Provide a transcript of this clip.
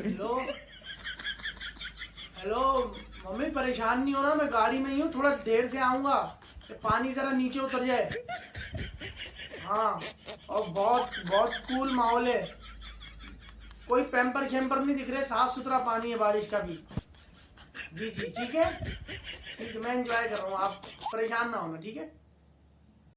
Hello hello. Mummy परेशान नहीं होना, मैं गाड़ी में ही हूँ, थोड़ा देर से आऊंगा। ये पानी जरा नीचे उतर जाए। हाँ, और बहुत बहुत कूल माहौल है। कोई पैम्पर शैम्पर नहीं दिख रहे, साफ सुथरा पानी है बारिश का भी। जी जी ठीक है। ठीक है, मैं एंजॉय कर रहा हूँ, आप परेशान ना होना, ठीक है।